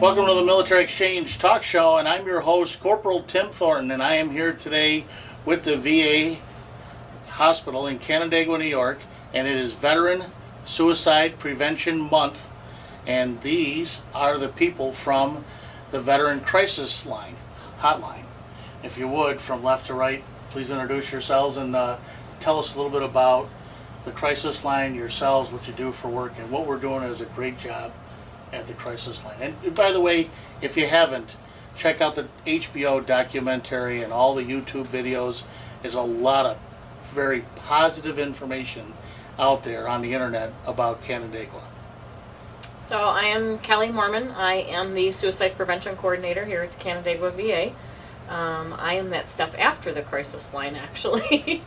Welcome to the Military Exchange Talk Show, and I'm your host, Corporal Tim Thornton, and I am here today with the VA Hospital in Canandaigua, New York, and it is Veteran Suicide Prevention Month, and these are the people from the Veteran Crisis Hotline. If you would, from left to right, please introduce yourselves and tell us a little bit about the Crisis Line, yourselves, what you do for work, and what we're doing is a great job at the Crisis Line. And by the way, if you haven't, check out the HBO documentary and all the YouTube videos. There's a lot of very positive information out there on the internet about Canandaigua. So I am Kelly Mormon. I am the Suicide Prevention Coordinator here at the Canandaigua VA. I am that step after the Crisis Line, actually.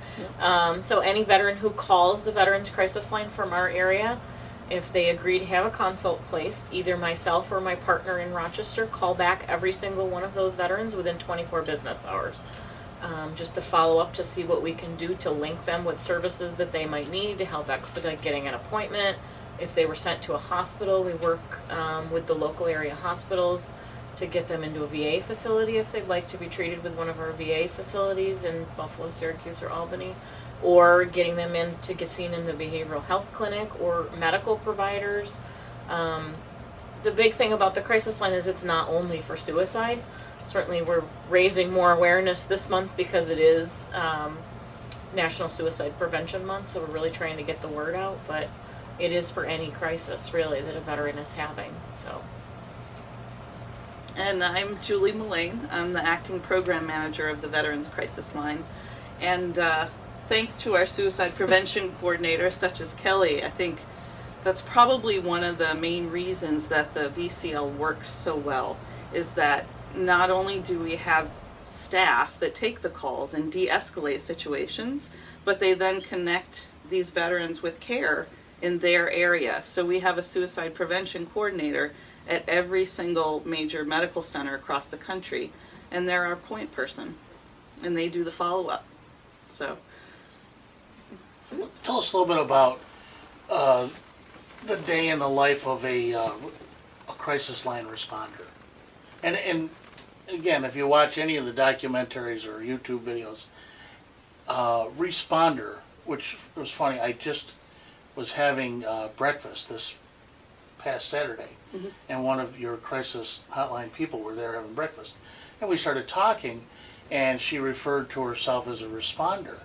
So any veteran who calls the Veterans Crisis Line from our area, if they agree to have a consult placed, either myself or my partner in Rochester call back every single one of those veterans within 24 business hours. Just to follow up to see what we can do to link them with services that they might need to help expedite getting an appointment. If they were sent to a hospital, we work with the local area hospitals to get them into a VA facility if they'd like to be treated with one of our VA facilities in Buffalo, Syracuse, or Albany, or getting them in to get seen in the behavioral health clinic or medical providers. The big thing about the Crisis Line is it's not only for suicide. Certainly we're raising more awareness this month because it is National Suicide Prevention Month, so we're really trying to get the word out, but it is for any crisis, really, that a veteran is having. So. And I'm Julie Mullane. I'm the acting program manager of the Veterans Crisis Line. And thanks to our suicide prevention coordinators, such as Kelly, I think that's probably one of the main reasons that the VCL works so well, is that not only do we have staff that take the calls and de-escalate situations, but they then connect these veterans with care in their area. So we have a suicide prevention coordinator at every single major medical center across the country, and they're our point person, and they do the follow-up. So tell us a little bit about the day in the life of a Crisis Line responder. And again, if you watch any of the documentaries or YouTube videos, responder, which was funny, I just was having breakfast this past Saturday, and one of your Crisis Hotline people were there having breakfast, and we started talking, and she referred to herself as a responder.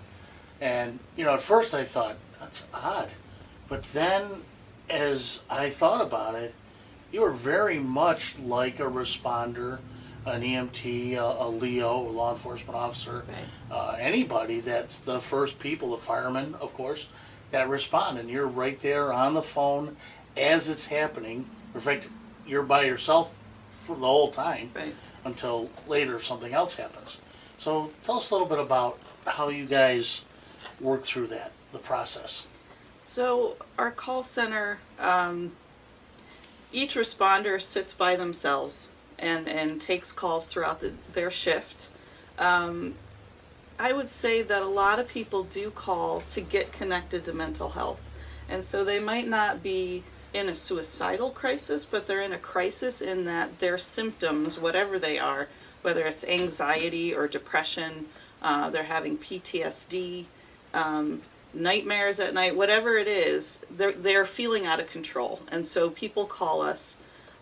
And you know, at first I thought that's odd, but then as I thought about it, you are very much like a responder, an EMT, a LEO, a law enforcement officer, right. Anybody that's the first people, the firemen, of course, that respond, and you're right there on the phone as it's happening. In fact, you're by yourself for the whole time, right, until later something else happens. So tell us a little bit about how you guys work through that, the process. So our call center, each responder sits by themselves and takes calls throughout their shift. I would say that a lot of people do call to get connected to mental health. And so they might not be in a suicidal crisis, but they're in a crisis in that their symptoms, whatever they are, whether it's anxiety or depression, they're having PTSD, nightmares at night, whatever it is, they're feeling out of control. And so people call us,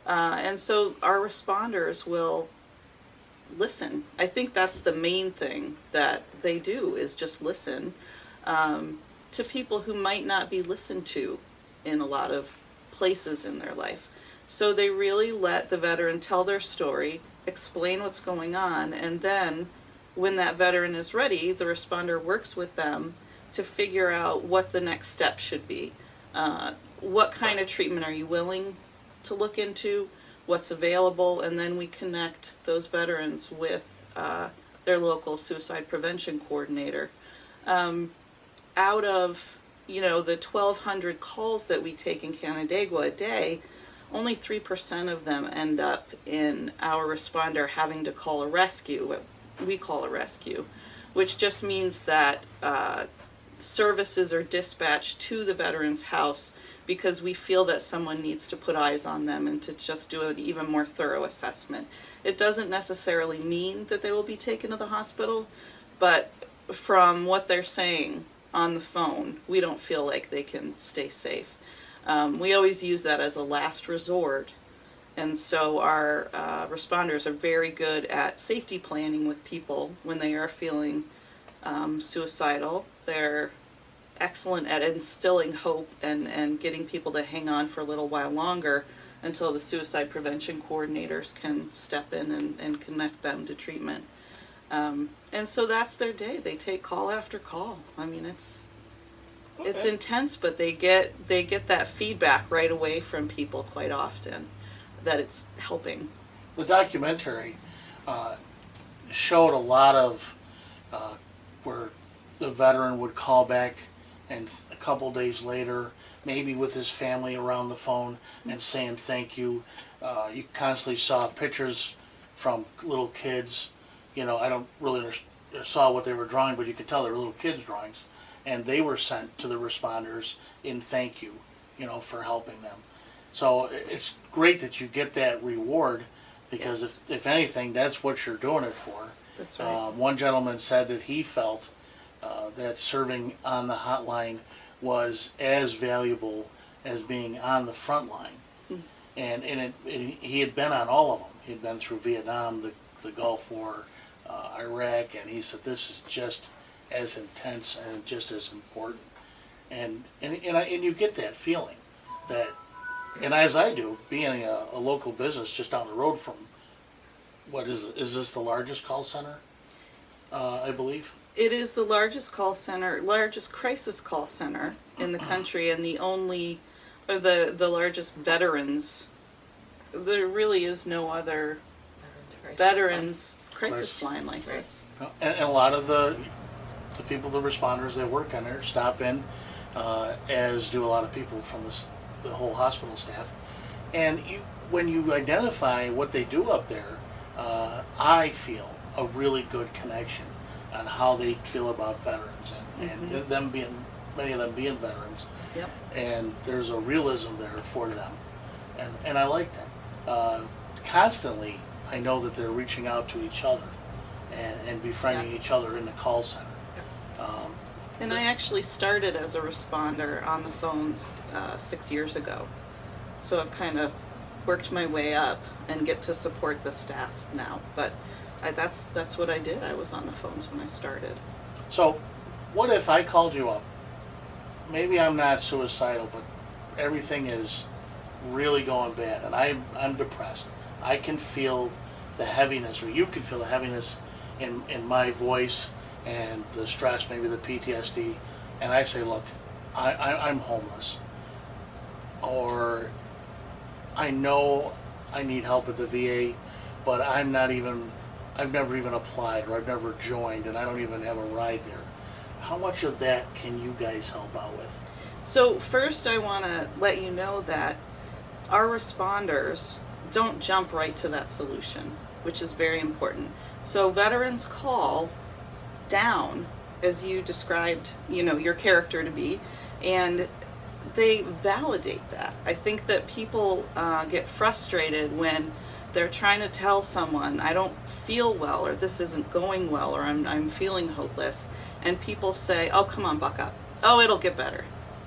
and so our responders will listen. I think that's the main thing that they do, is just listen to people who might not be listened to in a lot of places in their life. So they really let the veteran tell their story, explain what's going on, and then when that veteran is ready, the responder works with them to figure out what the next step should be. What kind of treatment are you willing to look into, what's available, and then we connect those veterans with their local suicide prevention coordinator. Out of the 1,200 calls that we take in Canandaigua a day, only 3% of them end up in our responder having to call a rescue, what we call a rescue, which just means that services are dispatched to the veteran's house because we feel that someone needs to put eyes on them and to just do an even more thorough assessment. It doesn't necessarily mean that they will be taken to the hospital, but from what they're saying on the phone, we don't feel like they can stay safe. We always use that as a last resort, and so our responders are very good at safety planning with people when they are feeling suicidal. They're excellent at instilling hope and getting people to hang on for a little while longer until the suicide prevention coordinators can step in and connect them to treatment. And so that's their day. They take call after call. I mean, it's intense, but they get that feedback right away from people quite often that it's helping. The documentary showed a lot of where the veteran would call back and a couple days later, maybe with his family around the phone and saying thank you. You constantly saw pictures from little kids. You know, I don't really saw what they were drawing, but you could tell they were little kids' drawings. And they were sent to the responders in thank you, you know, for helping them. So it's great that you get that reward because Yes. if anything, that's what you're doing it for. That's right. One gentleman said that he felt that serving on the hotline was as valuable as being on the front line. And he had been on all of them. He had been through Vietnam, the Gulf War, Iraq, and he said this is just as intense and just as important. And you get that feeling that, and as I do, being a local business just down the road from, what is it? Is this the largest call center? I believe. It is the largest crisis call center in the country, and the largest veterans. There really is no other veterans crisis line like this. And a lot of the people, the responders that work on there, stop in, as do a lot of people from the whole hospital staff. And when you identify what they do up there, I feel a really good connection on how they feel about veterans and them being, many of them being veterans. Yep. And there's a realism there for them. And I like that. Constantly, I know that they're reaching out to each other and befriending Yes. each other in the call center. And I actually started as a responder on the phones 6 years ago. So I've kind of worked my way up and get to support the staff now. But that's what I did. I was on the phones when I started. So, what if I called you up? Maybe I'm not suicidal, but everything is really going bad, and I'm depressed. I can feel the heaviness, or you can feel the heaviness in my voice and the stress, maybe the PTSD, and I say, look, I'm homeless, or I know I need help at the VA, but I've never even applied, or I've never joined, and I don't even have a ride there. How much of that can you guys help out with? So first I want to let you know that our responders don't jump right to that solution, which is very important. So veterans call down, as you described, your character to be, and they validate that. I think that people get frustrated when they're trying to tell someone, I don't feel well, or this isn't going well, or I'm feeling hopeless, and people say, oh, come on, buck up. Oh, it'll get better.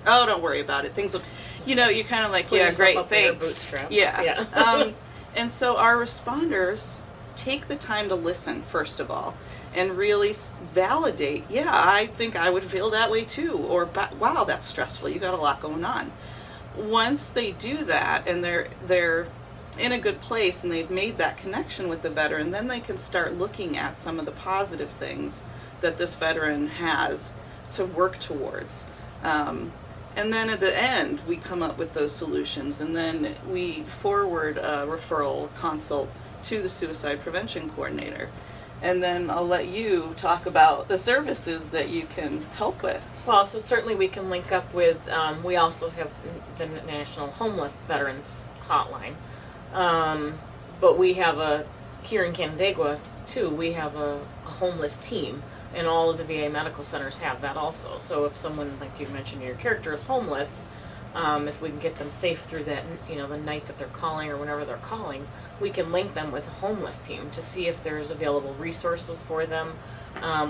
Oh, don't worry about it. Things will, you're kind of like, Pull yeah, yourself great, up by your thanks. bootstraps. Yeah. And so our responders take the time to listen, first of all, and really validate, yeah, I think I would feel that way too, or wow, that's stressful, you got a lot going on. Once they do that and they're in a good place and they've made that connection with the veteran, then they can start looking at some of the positive things that this veteran has to work towards. And then at the end, we come up with those solutions, and then we forward a referral consult to the suicide prevention coordinator. And then I'll let you talk about the services that you can help with. Well, so certainly we can link up with, we also have the National Homeless Veterans Hotline. But we have here in Canandaigua too, we have a homeless team And all of the VA medical centers have that also. So if someone, like you mentioned, your character is homeless, if we can get them safe through that, the night that they're calling or whenever they're calling, we can link them with a homeless team to see if there's available resources for them.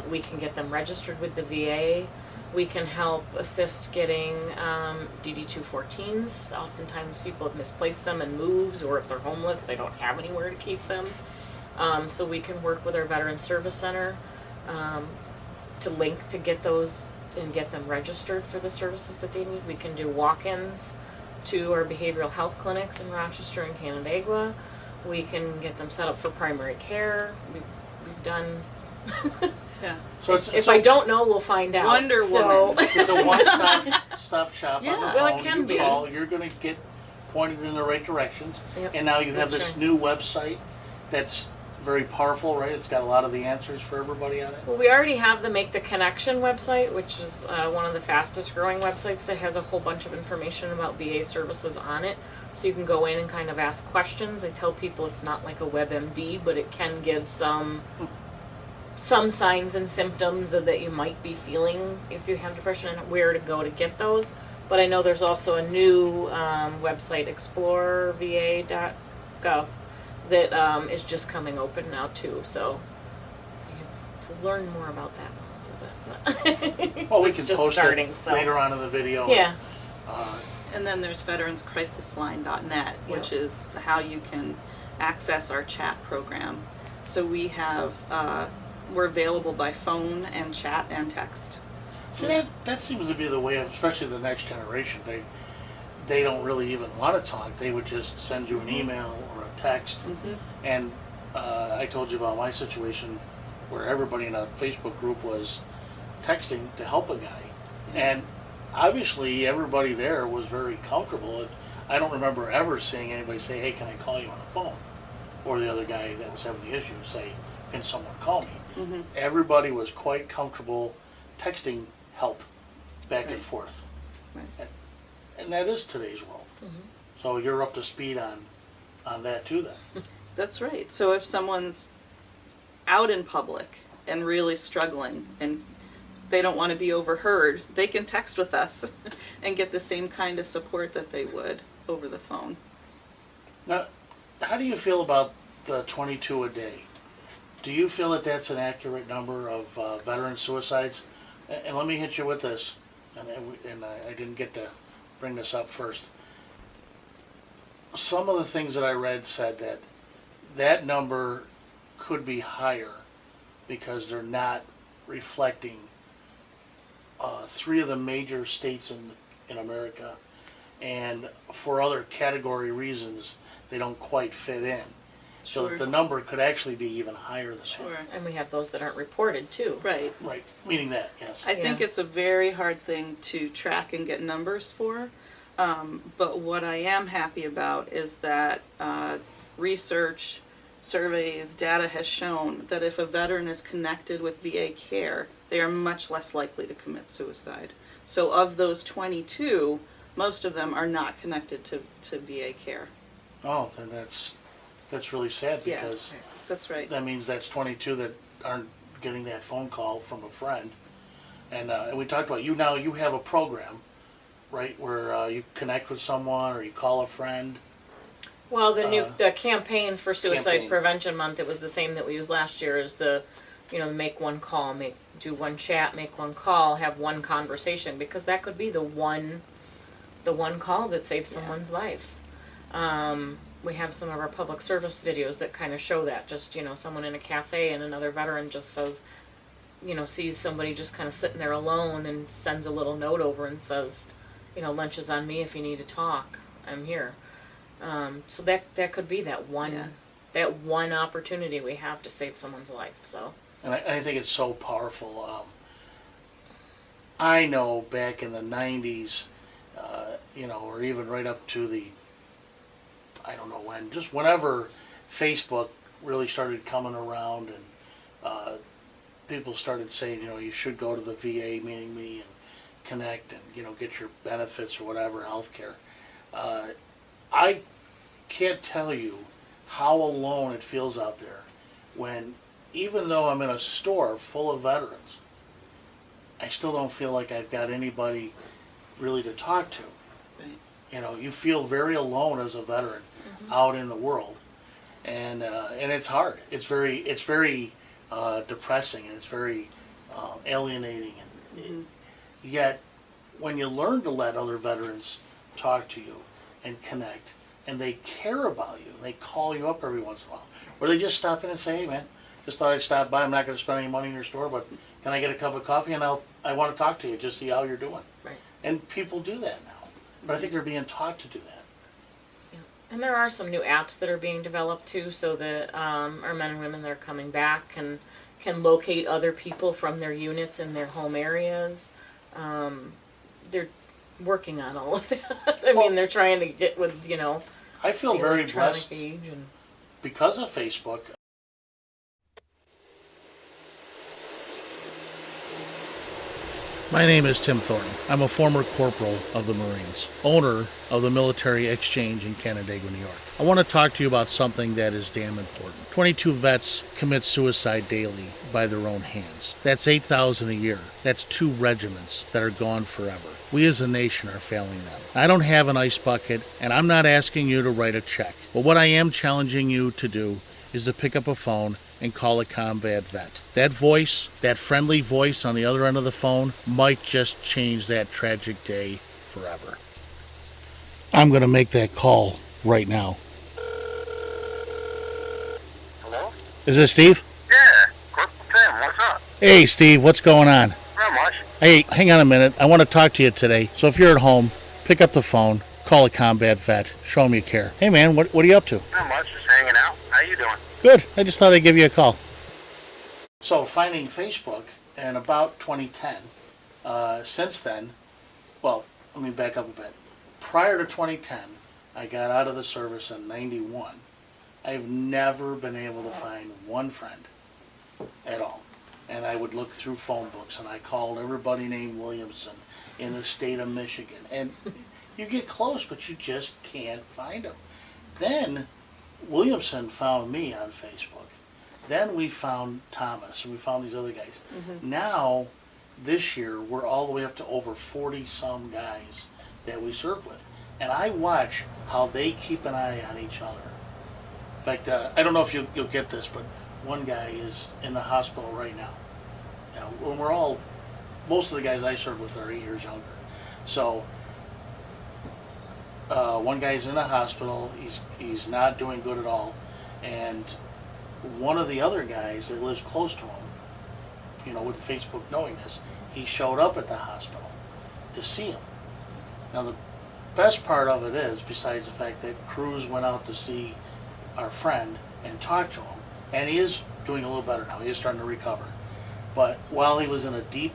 We can get them registered with the VA. We can help assist getting DD-214s. Oftentimes people have misplaced them in moves, or if they're homeless, they don't have anywhere to keep them. So we can work with our Veteran Service Center to link to get those and get them registered for the services that they need. We can do walk-ins to our behavioral health clinics in Rochester and Canandaigua. We can get them set up for primary care. We've done... Yeah. So If I don't know, we'll find out. Wonder So- Woman. it's a one-stop shop Yeah. on the phone. Well, it can you be. call, you're going to get pointed in the right directions. Yep. And now you have this Sure. new website that's very powerful, right? It's got a lot of the answers for everybody on it. Well, we already have the Make the Connection website, which is one of the fastest growing websites that has a whole bunch of information about VA services on it. So you can go in and kind of ask questions. I tell people it's not like a WebMD, but it can give some signs and symptoms that you might be feeling if you have depression and where to go to get those. But I know there's also a new website, exploreva.gov, that is just coming open now too. So you have to learn more about that a little bit. Well, we It's can just post starting, it so. later on in the video. Yeah. And then there's veteranscrisisline.net, which Yep. is how you can access our chat program. So we have, we're available by phone and chat and text. See, that seems to be the way, especially the next generation. They don't really even want to talk. They would just send you an email or a text. And I told you about my situation where everybody in a Facebook group was texting to help a guy. And obviously everybody there was very comfortable. I don't remember ever seeing anybody say, hey, can I call you on the phone? Or the other guy that was having the issue say, can someone call me? Everybody was quite comfortable texting help back and forth. Right. And that is today's world. So you're up to speed on that too then. That's right. So if someone's out in public and really struggling and they don't want to be overheard, they can text with us and get the same kind of support that they would over the phone. Now, how do you feel about the 22 a day? Do you feel that that's an accurate number of veteran suicides? And let me hit you with this, and I didn't get to bring this up first. Some of the things that I read said that number could be higher because they're not reflecting 3 of the major states in America, and for other category reasons, they don't quite fit in. So that the number could actually be even higher than that. And we have those that aren't reported too. Right. Right, meaning that, yes. I think Yeah. it's a very hard thing to track and get numbers for. But what I am happy about is that research, surveys, data has shown that if a veteran is connected with VA care, they are much less likely to commit suicide. So of those 22, most of them are not connected to VA care. Oh, then that's really sad Yeah. because That's right. that means that's 22 that aren't getting that phone call from a friend. And we talked about you have a program, right, where you connect with someone or you call a friend. Well, the campaign for Suicide Campaign. Prevention Month, it was the same that we used last year, is the, make one call, do one chat, make one call, have one conversation, because that could be the one call that saves someone's life. We have some of our public service videos that kind of show that, just, someone in a cafe and another veteran just says, sees somebody just kind of sitting there alone and sends a little note over and says, lunch is on me if you need to talk, I'm here. So that could be that one opportunity we have to save someone's life. So. And I think it's so powerful. I know back in the 90s, or even right up to the, I don't know when, just whenever Facebook really started coming around and people started saying, you should go to the VA, meaning me, and connect and, get your benefits or whatever, health care. I can't tell you how alone it feels out there when even though I'm in a store full of veterans, I still don't feel like I've got anybody really to talk to. Right. You know, you feel very alone as a veteran out in the world, and it's hard. It's very depressing, and it's very alienating. And yet, when you learn to let other veterans talk to you and connect, and they care about you, and they call you up every once in a while, or they just stop in and say, "Hey, man, just thought I'd stop by. I'm not going to spend any money in your store, but can I get a cup of coffee? And I want to talk to you, just see how you're doing." Right. And people do that now, but I think they're being taught to do that. And there are some new apps that are being developed too, so that our men and women that are coming back can locate other people from their units in their home areas. They're working on all of that. I mean, they're trying to get with, I feel the very electronic blessed age and because of Facebook. My name is Tim Thornton. I'm a former corporal of the Marines, owner of the Military Exchange in Canandaigua, New York. I want to talk to you about something that is damn important. 22 vets commit suicide daily by their own hands. That's 8,000 a year. That's 2 regiments that are gone forever. We as a nation are failing them. I don't have an ice bucket, and I'm not asking you to write a check. But what I am challenging you to do is to pick up a phone and call a combat vet. That voice, that friendly voice on the other end of the phone, might just change that tragic day forever. I'm going to make that call right now. Hello? Is this Steve? Yeah, Corporal Tim, what's up? Hey, Steve, what's going on? Not much. Hey, hang on a minute. I want to talk to you today. So if you're at home, pick up the phone, call a combat vet, show them you care. Hey, man, what are you up to? Not much, just hanging out. How you doing? Good. I just thought I'd give you a call. So finding Facebook in about 2010, since then, well, let me back up a bit. Prior to 2010, I got out of the service in 91. I've never been able to find one friend at all. And I would look through phone books, and I called everybody named Williamson in the state of Michigan. And you get close, but you just can't find them. Then Williamson found me on Facebook. Then we found Thomas, and we found these other guys. Now, this year, we're all the way up to over 40-some guys that we serve with. And I watch how they keep an eye on each other. In fact, I don't know if you'll get this, but one guy is in the hospital right now. You know, when we're all, most of the guys I serve with are 8 years younger. So, one guy's in the hospital, he's not doing good at all, and one of the other guys that lives close to him, with Facebook knowing this, he showed up at the hospital to see him. Now the best part of it is, besides the fact that Cruz went out to see our friend and talk to him, and he is doing a little better now, he is starting to recover, but while he was in a deep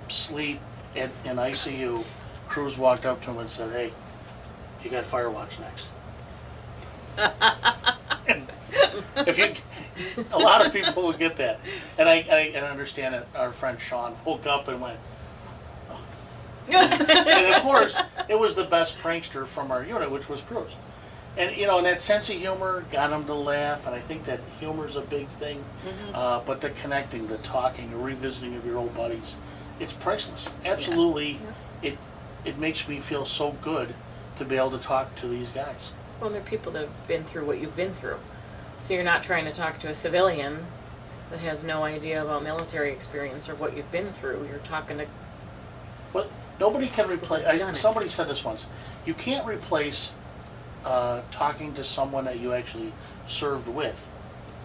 sleep in ICU, Cruz walked up to him and said, "Hey, you got Firewatch next." A lot of people will get that, and I understand that our friend Sean woke up and went, oh. And of course, it was the best prankster from our unit, which was Cruz, and and that sense of humor got him to laugh, and I think that humor is a big thing. But the connecting, the talking, the revisiting of your old buddies, it's priceless. Absolutely, it makes me feel so good to be able to talk to these guys. Well, they're people that have been through what you've been through. So you're not trying to talk to a civilian that has no idea about military experience or what you've been through. You're talking to... Well, nobody can replace... Done it. Somebody said this once. You can't replace talking to someone that you actually served with,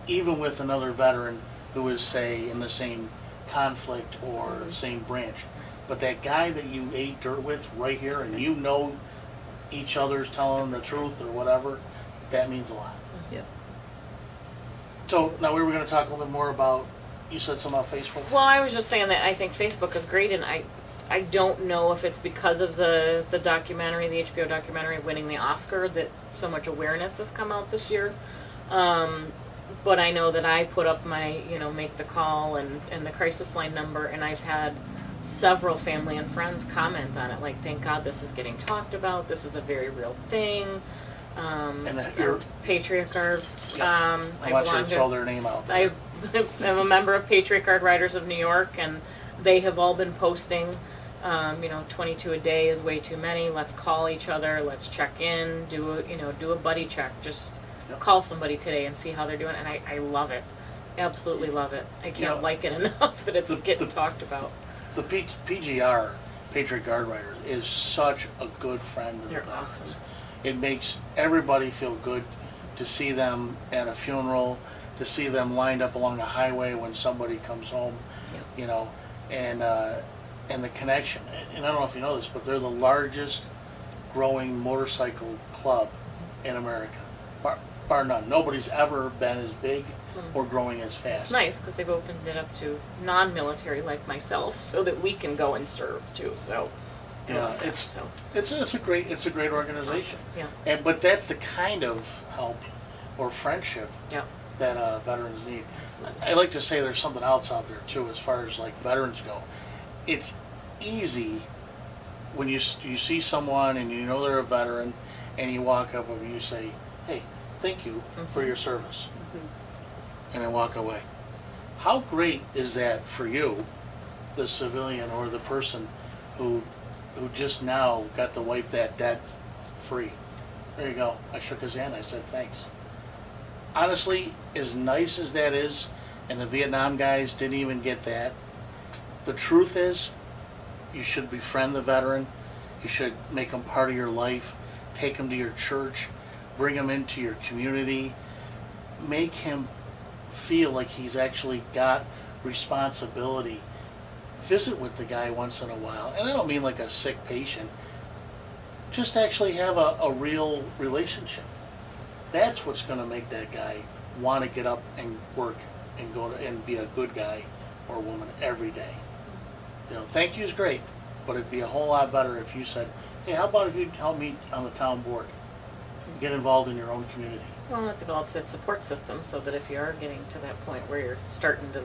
even with another veteran who is, say, in the same conflict or same branch. But that guy that you ate dirt with right here, and each other's telling the truth or whatever, that means a lot. Yep. So now we were going to talk a little bit more about, you said something about Facebook? Well, I was just saying that I think Facebook is great, and I don't know if it's because of the documentary, the HBO documentary winning the Oscar, that so much awareness has come out this year. But I know that I put up my, make the call and the crisis line number, and I've had several family and friends comment on it, like, thank God this is getting talked about, this is a very real thing. And our patriarch, I want you to throw their name out there. I I'm a member of Patriot Guard Riders of New York, and they have all been posting, 22 a day is way too many. Let's call each other. Let's check in. Do a buddy check. Just call somebody today and see how they're doing. And I love it. Absolutely love it. I can't like it enough that it's getting talked about. The PGR, Patriot Guard Riders, is such a good friend of the They're veterans. awesome. It makes everybody feel good to see them at a funeral, to see them lined up along a highway when somebody comes home, and the connection. And I don't know if you know this, but they're the largest growing motorcycle club in America, bar none. Nobody's ever been as big or growing as fast. It's nice because they've opened it up to non-military like myself, so that we can go and serve too. So, it's a great organization. Yeah. But that's the kind of help or friendship Yeah. that veterans need. Absolutely. I like to say there's something else out there too, as far as like veterans go. It's easy when you see someone and you know they're a veteran, and you walk up and you say, "Hey, thank you for your service," and then walk away. How great is that for you, the civilian or the person who just now got to wipe that debt free? There you go. I shook his hand. I said thanks. Honestly, as nice as that is, and the Vietnam guys didn't even get that, the truth is, you should befriend the veteran. You should make him part of your life. Take him to your church. Bring him into your community. Make him feel like he's actually got responsibility. Visit with the guy once in a while. And I don't mean like a sick patient. Just actually have a real relationship. That's what's going to make that guy want to get up and work and go and be a good guy or woman every day. Thank you is great, but it'd be a whole lot better if you said, "Hey, how about if you help me on the town board? Get involved in your own community." Well, it develops that support system so that if you are getting to that point where you're starting to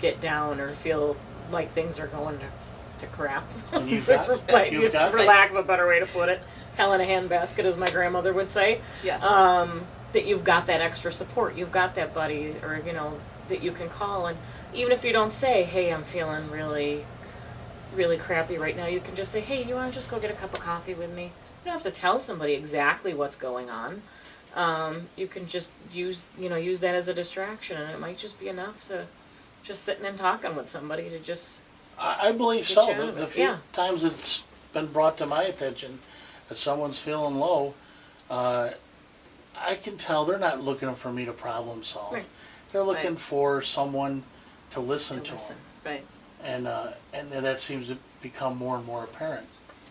get down or feel like things are going to crap, And you've got for lack of a better way to put it, hell in a handbasket, as my grandmother would say. Yes. That you've got that extra support, you've got that buddy, or that you can call, and even if you don't say, "Hey, I'm feeling really, really crappy right now," you can just say, "Hey, you want to just go get a cup of coffee with me?" You don't have to tell somebody exactly what's going on. You can just use that as a distraction, and it might just be enough to just sitting and talking with somebody to just. I believe Get so. you out of The it, few yeah. times it's been brought to my attention that someone's feeling low, I can tell they're not looking for me to problem solve. Right. They're looking Right. for someone to listen to them. Right. And that seems to become more and more apparent.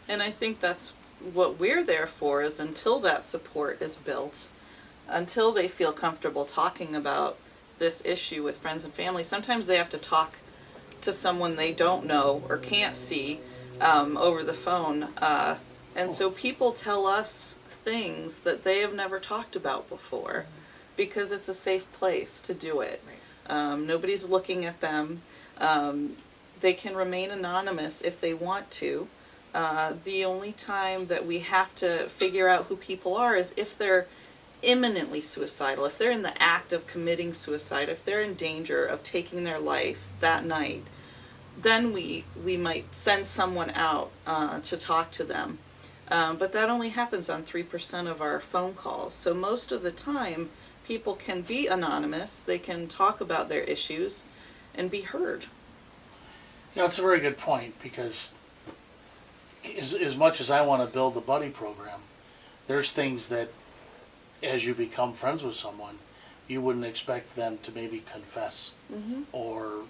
And I think that's what we're there for, is until that support is built, until they feel comfortable talking about this issue with friends and family. Sometimes they have to talk to someone they don't know or can't see over the phone. And so people tell us things that they have never talked about before because it's a safe place to do it. Nobody's looking at them. They can remain anonymous if they want to. The only time that we have to figure out who people are is if they're imminently suicidal, if they're in the act of committing suicide, if they're in danger of taking their life that night, then we might send someone out to talk to them. But that only happens on 3% of our phone calls. So most of the time, people can be anonymous, they can talk about their issues and be heard. It's a very good point, because as much as I want to build the buddy program, there's things that as you become friends with someone, you wouldn't expect them to maybe confess or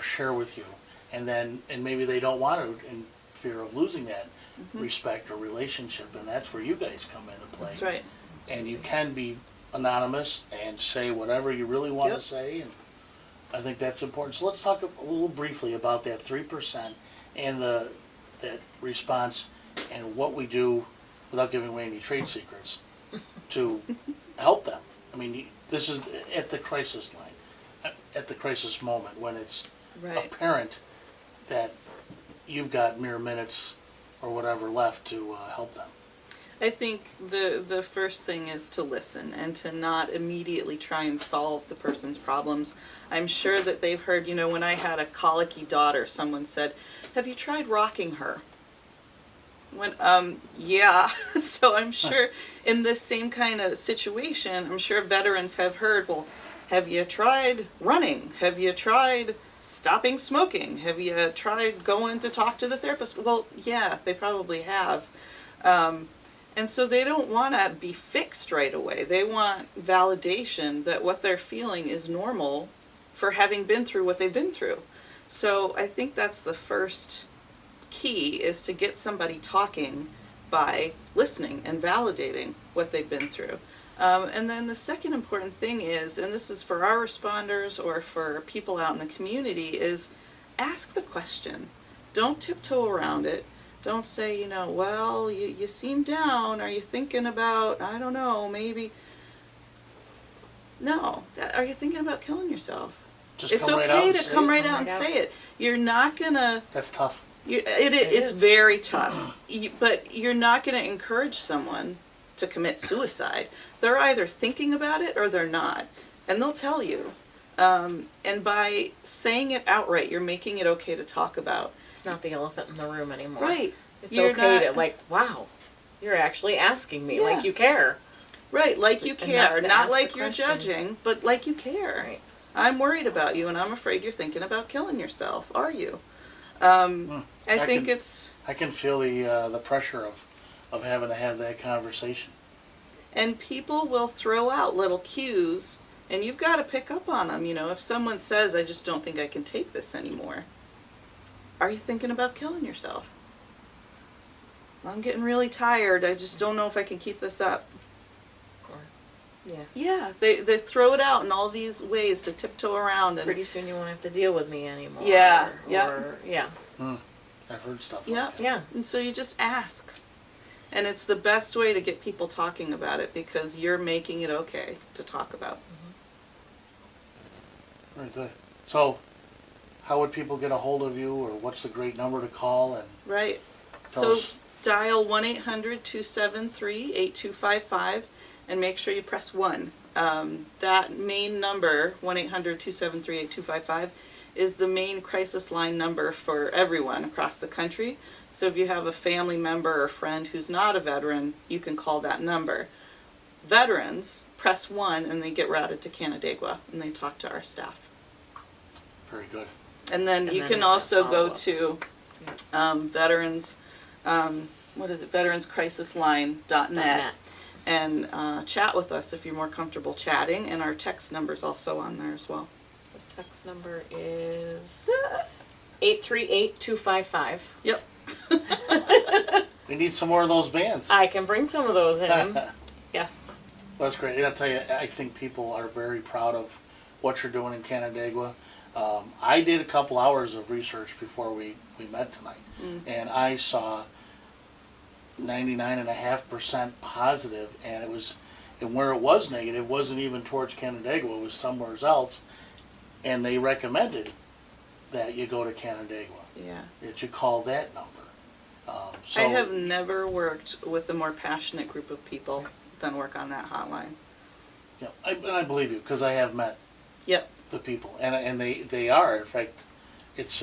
share with you. And maybe they don't want to in fear of losing that respect or relationship, and that's where you guys come into play. That's right. And you can be anonymous and say whatever you really want Yep. to say, and I think that's important. So let's talk a little briefly about that 3% and that response and what we do, without giving away any trade secrets, to help them. I mean, this is at the crisis line, at the crisis moment, when it's Right. apparent that you've got mere minutes or whatever left to help them. I think the first thing is to listen and to not immediately try and solve the person's problems. I'm sure that they've heard, when I had a colicky daughter, someone said, "Have you tried rocking her?" Yeah. So I'm sure in this same kind of situation, I'm sure veterans have heard, well, have you tried running? Have you tried stopping smoking? Have you tried going to talk to the therapist? Well, yeah, they probably have. And so they don't want to be fixed right away. They want validation that what they're feeling is normal for having been through what they've been through. So I think that's the first key, is to get somebody talking by listening and validating what they've been through. And then the second important thing is, and this is for our responders or for people out in the community, is ask the question. Don't tiptoe around it. Don't say, well, you seem down. Are you thinking about, I don't know, maybe. No. Are you thinking about killing yourself? Just It's come right out okay and to say come it. right out and say it. You're not going to. That's tough. It's is. very tough. But you're not going to encourage someone to commit suicide. They're either thinking about it or they're not. And they'll tell you. And by saying it outright, you're making it okay to talk about. It's not the elephant in the room anymore. Right. It's You're okay not- to wow, you're actually asking me, Yeah. like you care. Right, like you Enough care. to Not ask like the you're question. judging, but like you care. Right. I'm worried about you and I'm afraid you're thinking about killing yourself. Are you? I think it's... I can feel the pressure of having to have that conversation. And people will throw out little cues, and you've got to pick up on them. If someone says, "I just don't think I can take this anymore," are you thinking about killing yourself? "I'm getting really tired. I just don't know if I can keep this up." Or, yeah. Yeah, they throw it out in all these ways to tiptoe around. And Pretty soon you won't have to deal with me anymore. Yeah, yeah. Or, yeah. I've heard stuff yeah, like that. Yeah. And so you just ask. And it's the best way to get people talking about it, because you're making it okay to talk about. Very good. So, how would people get a hold of you, or what's the great number to call? And Right. tell So us. dial 1-800-273-8255 and make sure you press 1. That main number, 1-800-273-8255, is the main crisis line number for everyone across the country. So if you have a family member or friend who's not a veteran, you can call that number. Veterans press 1 and they get routed to Canandaigua and they talk to our staff. Very good. And then And you then can it also can go follow to veterans, veteranscrisisline.net .net. and chat with us if you're more comfortable chatting. And our text number's also on there as well. The text number is 838-255. Yep. We need some more of those bands. I can bring some of those in. Yes. Well, that's great. And I'll tell you, I think people are very proud of what you're doing in Canandaigua. I did a couple hours of research before we met tonight, and I saw 99.5% positive, and where it was negative wasn't even towards Canandaigua, it was somewhere else, and they recommended that you go to Canandaigua, Yeah. that you call that number. So I have never worked with a more passionate group of people than work on that hotline. Yeah, I believe you, because I have met Yep. the people, and they are. In fact, it's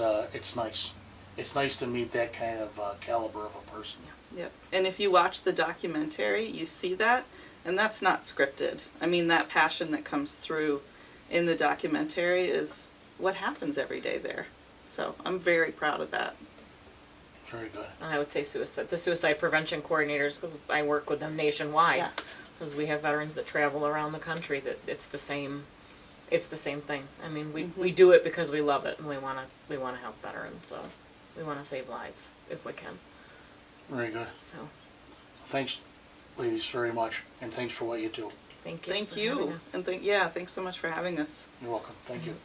nice. It's nice to meet that kind of caliber of a person. Yep. And if you watch the documentary, you see that, and that's not scripted. I mean, that passion that comes through in the documentary is what happens every day there. So I'm very proud of that. Very good. And I would say the suicide prevention coordinators, because I work with them nationwide. Yes. Because we have veterans that travel around the country. That it's the same thing. I mean, we do it because we love it and we wanna help veterans. So we wanna save lives if we can. Very good. So Thanks, ladies, very much, and thanks for what you do. thank you. Thank for having you. us. And thanks so much for having us. You're welcome. Thank you.